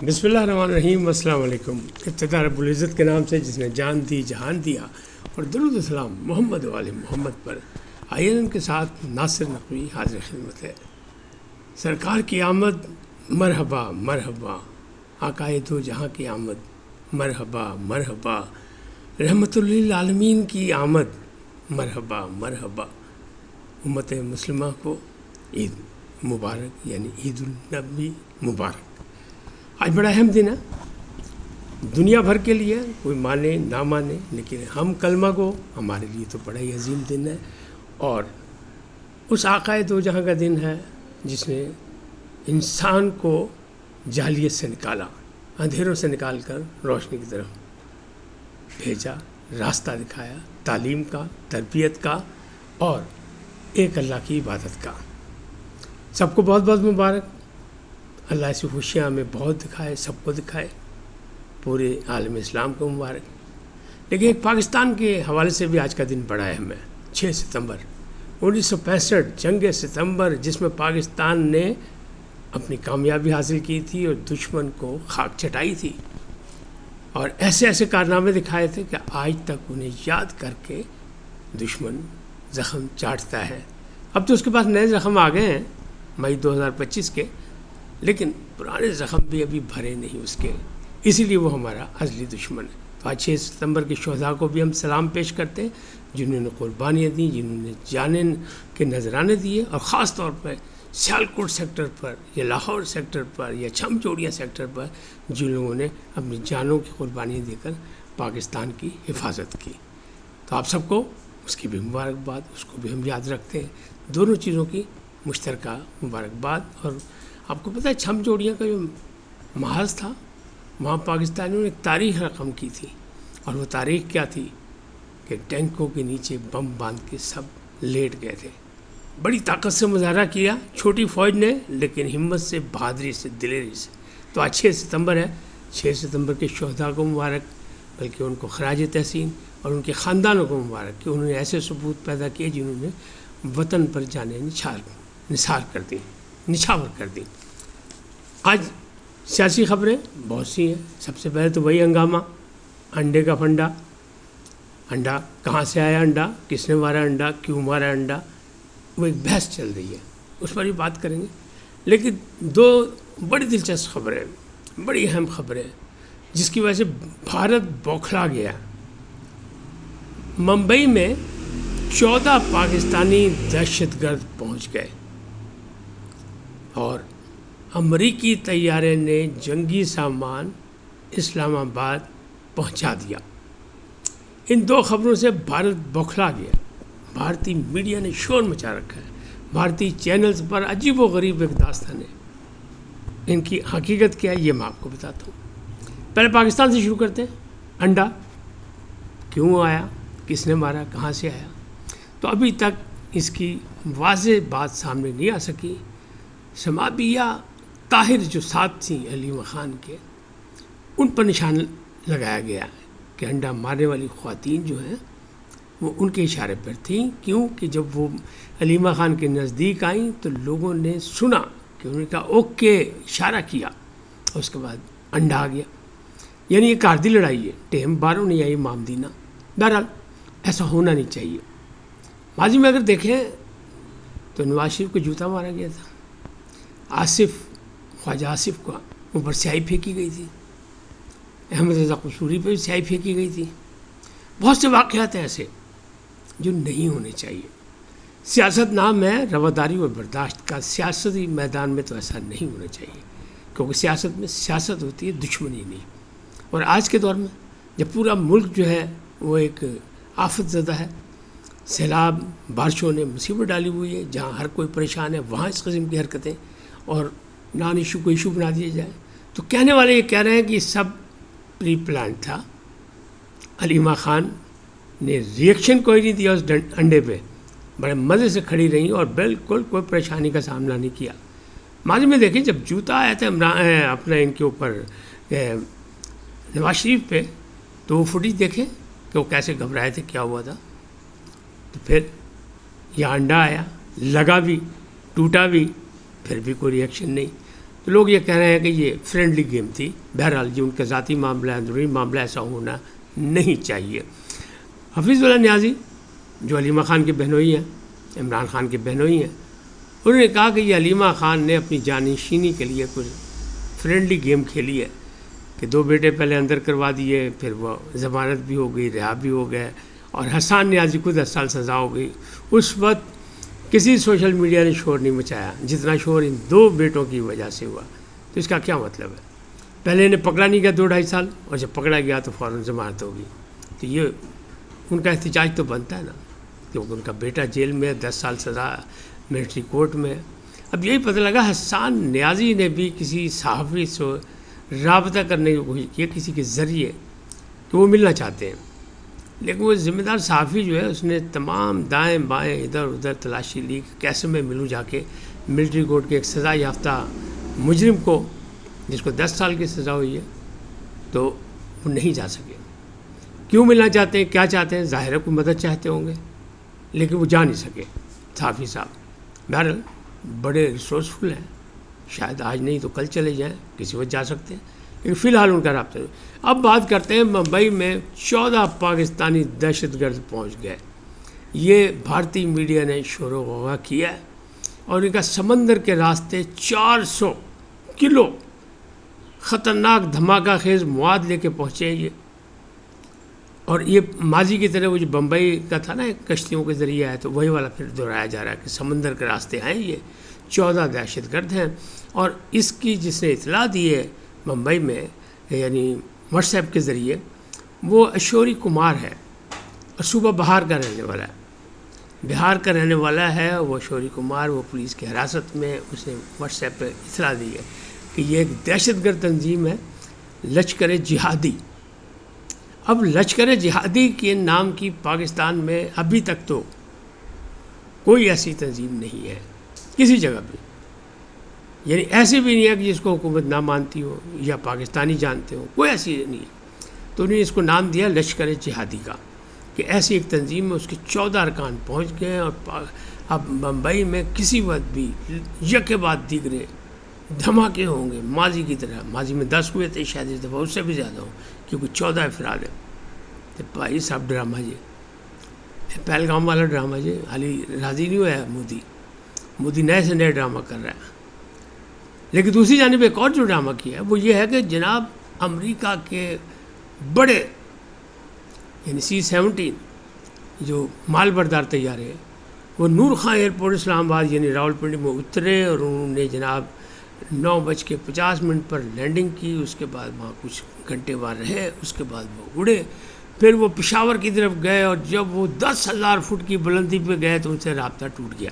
بسم اللہ الرحمن الرحیم. السلام علیکم. ابتدا رب العزت کے نام سے جس نے جان دی جہان دیا، اور درود و سلام محمد وآل محمد پر. آئیے ان کے ساتھ ناصر نقوی حاضر خدمت ہے. سرکار کی آمد مرحبا مرحبا، آقائے دو جہاں کی آمد مرحبا مرحبا، رحمت للعالمین کی آمد مرحبا مرحبا. امت مسلمہ کو عید مبارک، یعنی عید النبی مبارک. آج بڑا اہم دن ہے دنیا بھر کے لیے، کوئی مانے نہ مانے، لیکن ہم کلمہ کو ہمارے لیے تو بڑا ہی عظیم دن ہے. اور اس آقائے دو جہاں کا دن ہے جس نے انسان کو جاہلیت سے نکالا، اندھیروں سے نکال کر روشنی کی طرف بھیجا، راستہ دکھایا، تعلیم کا، تربیت کا اور ایک اللہ کی عبادت کا. سب کو بہت بہت مبارک. اللہ ایسی خوشیاں ہمیں بہت دکھائے، سب کو دکھائے، پورے عالم اسلام کو مبارک. لیکن ایک پاکستان کے حوالے سے بھی آج کا دن بڑا اہم ہے. 6 ستمبر 1965 جنگ ستمبر، جس میں پاکستان نے اپنی کامیابی حاصل کی تھی اور دشمن کو خاک چٹائی تھی، اور ایسے ایسے کارنامے دکھائے تھے کہ آج تک انہیں یاد کر کے دشمن زخم چاٹتا ہے. اب تو اس کے پاس نئے زخم آ گئے ہیں مئی 2025 کے، لیکن پرانے زخم بھی ابھی بھرے نہیں اس کے، اسی لیے وہ ہمارا ازلی دشمن ہے. تو آج 6 ستمبر کے شہداء کو بھی ہم سلام پیش کرتے ہیں، جنہوں نے قربانیاں دیں، جنہوں نے جانیں کے نذرانے دیے، اور خاص طور پر سیالکوٹ سیکٹر پر یا لاہور سیکٹر پر یا چھم چوڑیاں سیکٹر پر جن لوگوں نے اپنی جانوں کی قربانیاں دے کر پاکستان کی حفاظت کی. تو آپ سب کو اس کی بھی مبارکباد، اس کو بھی ہم یاد رکھتے ہیں. دونوں چیزوں کی مشترکہ مبارکباد. اور آپ کو پتہ ہے چھم چوڑیاں کا جو محاذ تھا، وہاں پاکستانیوں نے ایک تاریخ رقم کی تھی، اور وہ تاریخ کیا تھی کہ ٹینکوں کے نیچے بم باندھ کے سب لیٹ گئے تھے. بڑی طاقت سے مظاہرہ کیا چھوٹی فوج نے، لیکن ہمت سے، بہادری سے، دلیری سے. تو آج 6 ستمبر ہے. 6 ستمبر کے شہداء کو مبارک، بلکہ ان کو خراج تحسین، اور ان کے خاندانوں کو مبارک کہ انہوں نے ایسے ثبوت پیدا کیے جنہوں نے وطن پر جانے نثار کر دی، نچھاور کر دی. آج سیاسی خبریں بہت سی ہیں. سب سے پہلے تو وہی ہنگامہ، انڈے کا پھنڈا. انڈا کہاں سے آیا، انڈا کس نے مارا، انڈا کیوں مارا انڈا، وہ ایک بحث چل رہی ہے، اس پر بھی بات کریں گے. لیکن دو بڑی دلچسپ خبریں، بڑی اہم خبریں جس کی وجہ سے بھارت بوکھلا گیا. ممبئی میں 14 پاکستانی دہشت گرد پہنچ گئے، اور امریکی طیارے نے جنگی سامان اسلام آباد پہنچا دیا. ان دو خبروں سے بھارت بوکھلا گیا. بھارتی میڈیا نے شور مچا رکھا ہے. بھارتی چینلز پر عجیب و غریب ایک داستان ہے. ان کی حقیقت کیا ہے یہ میں آپ کو بتاتا ہوں. پہلے پاکستان سے شروع کرتے ہیں. انڈا کیوں آیا، کس نے مارا، کہاں سے آیا؟ تو ابھی تک اس کی واضح بات سامنے نہیں آ سکی. سمابیہ طاہر جو ساتھ تھیں علیم خان کے، ان پر نشان لگایا گیا کہ انڈا مارنے والی خواتین جو ہیں وہ ان کے اشارے پر تھیں. کیوں کہ جب وہ علیمہ خان کے نزدیک آئیں تو لوگوں نے سنا کہ انہوں نے کہا اوکے، اشارہ کیا، اور اس کے بعد انڈا آ گیا. یعنی یہ کاردی لڑائی ہے، ٹیم باروں نہیں آئی مامدینہ. بہرحال ایسا ہونا نہیں چاہیے. ماضی میں اگر دیکھیں تو نواز شریف کو جوتا مارا گیا تھا، خواجہ آصف کو اوپر سیاہی پھینکی گئی تھی، احمد رضا قصوری پہ بھی سیاہی پھینکی گئی تھی. بہت سے واقعات ہیں ایسے جو نہیں ہونے چاہیے. سیاست نام ہے رواداری اور برداشت کا، سیاسی میدان میں تو ایسا نہیں ہونا چاہیے، کیونکہ سیاست میں سیاست ہوتی ہے، دشمنی نہیں. اور آج کے دور میں جب پورا ملک جو ہے وہ ایک آفت زدہ ہے، سیلاب، بارشوں نے مصیبت ڈالی ہوئی ہے، جہاں ہر کوئی پریشان ہے وہاں اس قسم کی حرکتیں اور نان ایشو کو ایشو بنا دیا جائے. تو کہنے والے یہ کہہ رہے ہیں کہ یہ سب پری پلان تھا. علیمہ خان نے ریئیکشن کوئی نہیں دیا اس انڈے پہ، بڑے مزے سے کھڑی رہیں اور بالکل کوئی پریشانی کا سامنا نہیں کیا. ماضی میں دیکھیں جب جوتا آیا تھا اپنا ان کے اوپر نواز شریف پہ، تو وہ فوٹیج دیکھیں کہ وہ کیسے گھبرائے تھے، کیا ہوا تھا. تو پھر یہ انڈا آیا، لگا بھی، ٹوٹا بھی، پھر بھی کوئی ریئیکشن نہیں. تو لوگ یہ کہہ رہے ہیں کہ یہ فرینڈلی گیم تھی. بہرحال یہ ان کا ذاتی معاملہ ہے، اندرونی معاملہ، ایسا ہونا نہیں چاہیے. حفیظ اللہ نیازی جو علیمہ خان کے بہنوئی ہیں، عمران خان کے بہنوئی ہیں، انہوں نے کہا کہ یہ علیمہ خان نے اپنی جانشینی کے لیے کچھ فرینڈلی گیم کھیلی ہے کہ 2 بیٹے پہلے اندر کروا دیے، پھر وہ ضمانت بھی ہو گئی، رہا بھی ہو گئے، اور حسان نیازی کو 10 سال سزا ہو گئی. اس وقت کسی سوشل میڈیا نے شور نہیں مچایا جتنا شور ان 2 بیٹوں کی وجہ سے ہوا. تو اس کا کیا مطلب ہے؟ پہلے انہیں پکڑا نہیں گیا 2-2.5 سال، اور جب پکڑا گیا تو فوراً ضمانت ہوگی. تو یہ ان کا احتجاج تو بنتا ہے نا، کیونکہ ان کا بیٹا جیل میں 10 سال سزا ملٹری کورٹ میں. اب یہی پتہ لگا حسان نیازی نے بھی کسی صحافی سے رابطہ کرنے کی کوشش کی کسی کے ذریعے کہ وہ ملنا چاہتے ہیں، لیکن وہ ذمہ دار صحافی جو ہے اس نے تمام دائیں بائیں ادھر ادھر تلاشی لی کہ کیسے میں ملوں جا کے ملٹری کورٹ کے ایک سزا یافتہ مجرم کو جس کو 10 سال کی سزا ہوئی ہے. تو وہ نہیں جا سکے. کیوں ملنا چاہتے ہیں، کیا چاہتے ہیں؟ ظاہر ہے کوئی مدد چاہتے ہوں گے، لیکن وہ جا نہیں سکے صحافی صاحب. بہرحال بڑے ریسورسفل ہیں، شاید آج نہیں تو کل چلے جائیں، کسی وقت جا سکتے ہیں، لیکن فی الحال ان کا رابطہ. اب بات کرتے ہیں ممبئی میں 14 پاکستانی دہشت گرد پہنچ گئے. یہ بھارتی میڈیا نے شور و غوغا کیا ہے، اور ان کا سمندر کے راستے 400 کلو خطرناک دھماکہ خیز مواد لے کے پہنچے یہ. اور یہ ماضی کی طرح وہ جو بمبئی کا تھا نا کشتیوں کے ذریعے آیا، تو وہی والا پھر دہرایا جا رہا ہے کہ سمندر کے راستے ہیں یہ 14 دہشت گرد ہیں. اور اس کی جس نے اطلاع دی ہے ممبئی میں یعنی واٹس ایپ کے ذریعے، وہ اشوری کمار ہے، اور صوبہ بہار کا رہنے والا ہے. بہار کا رہنے والا ہے وہ اشوری کمار. وہ پولیس کی حراست میں، اس نے واٹس ایپ پہ اطلاع دی ہے کہ یہ ایک دہشت گرد تنظیم ہے لشکر جہادی. اب لشکر جہادی کے نام کی پاکستان میں ابھی تک تو کوئی ایسی تنظیم نہیں ہے کسی جگہ پہ، یعنی ایسی بھی نہیں ہے کہ جس کو حکومت نہ مانتی ہو یا پاکستانی جانتے ہو، کوئی ایسی نہیں ہے. تو انہوں نے اس کو نام دیا لشکر جہادی کا، کہ ایسی ایک تنظیم میں اس کے 14 ارکان پہنچ گئے. اور اب ممبئی میں کسی وقت بھی یکے بعد دیگرے دھماکے ہوں گے ماضی کی طرح. ماضی میں 10 ہوئے تھے، شاید اس دفعہ اس سے بھی زیادہ ہوں، کیونکہ 14 افراد ہیں. تو بھائی صاحب ڈرامہ یہ پہلگام والا ڈرامہ یہ حالی راضی نہیں ہوا ہے مودی نئے سے نئے ڈرامہ کر رہا ہے. لیکن دوسری جانب ایک اور جو ڈرامہ کیا ہے وہ یہ ہے کہ جناب امریکہ کے بڑے یعنی C-17 جو مال بردار طیارے ہیں وہ نور خان ایئرپورٹ اسلام آباد یعنی راولپنڈی میں اترے، اور انہوں نے جناب 9:50 پر لینڈنگ کی. اس کے بعد وہاں کچھ گھنٹے وہاں رہے، اس کے بعد وہ اڑے، پھر وہ پشاور کی طرف گئے، اور جب وہ 10,000 فٹ کی بلندی پہ گئے تو ان سے رابطہ ٹوٹ گیا.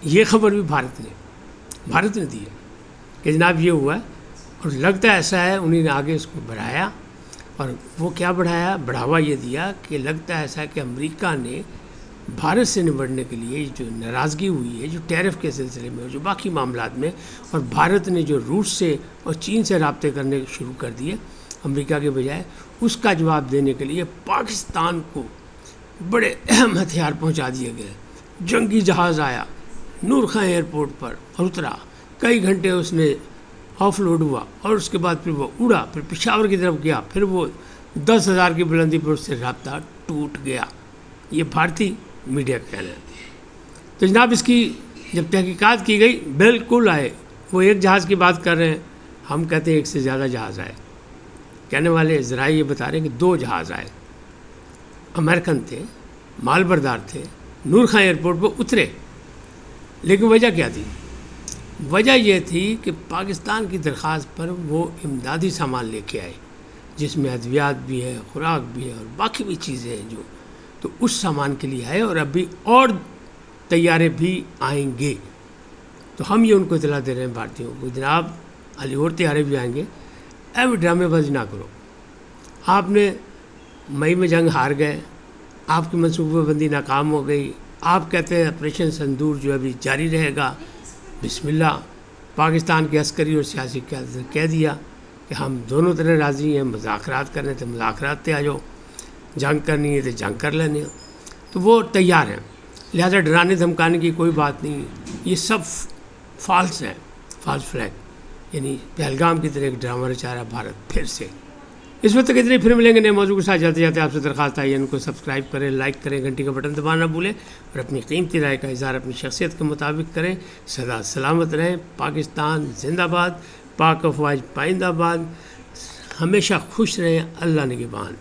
یہ خبر بھی بھارت نے دی ہے کہ جناب یہ ہوا ہے. اور لگتا ایسا ہے انہیں نے آگے اس کو بڑھایا، اور وہ کیا بڑھاوا یہ دیا کہ لگتا ہے ایسا کہ امریکہ نے بھارت سے نمٹنے کے لیے جو ناراضگی ہوئی ہے جو ٹیرف کے سلسلے میں اور جو باقی معاملات میں، اور بھارت نے جو روس سے اور چین سے رابطے کرنے شروع کر دیے امریکہ کے بجائے، اس کا جواب دینے کے لیے پاکستان کو بڑے اہم ہتھیار پہنچا دیے گئے. جنگی جہاز آیا نور خان ایئرپورٹ پر اور اترا، کئی گھنٹے اس نے آف لوڈ ہوا، اور اس کے بعد پھر وہ اڑا، پھر پشاور کی طرف گیا، پھر وہ 10,000 کی بلندی پر اس سے رابطہ ٹوٹ گیا. یہ بھارتی میڈیا کا کہنا ہے. تو جناب اس کی جب تحقیقات کی گئی بالکل آئے وہ ایک جہاز کی بات کر رہے ہیں، ہم کہتے ہیں ایک سے زیادہ جہاز آئے. کہنے والے ذرائع یہ بتا رہے ہیں کہ 2 جہاز آئے، امریکن تھے، مال بردار تھے، نور خان ایئرپورٹ پہ اترے. لیکن وجہ کیا تھی؟ وجہ یہ تھی کہ پاکستان کی درخواست پر وہ امدادی سامان لے کے آئے، جس میں ادویات بھی ہے، خوراک بھی ہے، اور باقی بھی چیزیں ہیں جو، تو اس سامان کے لیے آئے. اور ابھی اور طیارے بھی آئیں گے. تو ہم یہ ان کو اطلاع دے رہے ہیں بھارتیوں کو، جناب علی اور طیارے بھی آئیں گے، ایوی ڈرامے بازی نہ کرو. آپ نے مئی میں جنگ ہار گئے، آپ کی منصوبہ بندی ناکام ہو گئی، آپ کہتے ہیں آپریشن سندور جو ابھی جاری رہے گا. بسم اللہ. پاکستان کے عسکری اور سیاسی قیادت نے کہہ دیا کہ ہم دونوں طرح راضی ہیں، مذاکرات کرنے تھے مذاکرات پہ آ جاؤ، جنگ کرنی ہے تو جنگ کر لینے. تو وہ تیار ہیں، لہذا ڈرانے دھمکانے کی کوئی بات نہیں. یہ سب فالس ہیں، فالس فلیگ. یعنی پہلگام کی طرح ایک ڈرامہ رچا رہا بھارت پھر سے۔ اس وقت تک اتنے، پھر ملیں گے نئے موضوع کے ساتھ۔ جاتے جاتے آپ سے درخواست آئی ان کو سبسکرائب کریں، لائک کریں، گھنٹی کا بٹن دبانا نہ بھولیں، اور اپنی قیمتی رائے کا اظہار اپنی شخصیت کے مطابق کریں۔ سدا سلامت رہیں۔ پاکستان زندہ باد، پاک افواج پائندہ باد، ہمیشہ خوش رہیں۔ اللہ نگہبان۔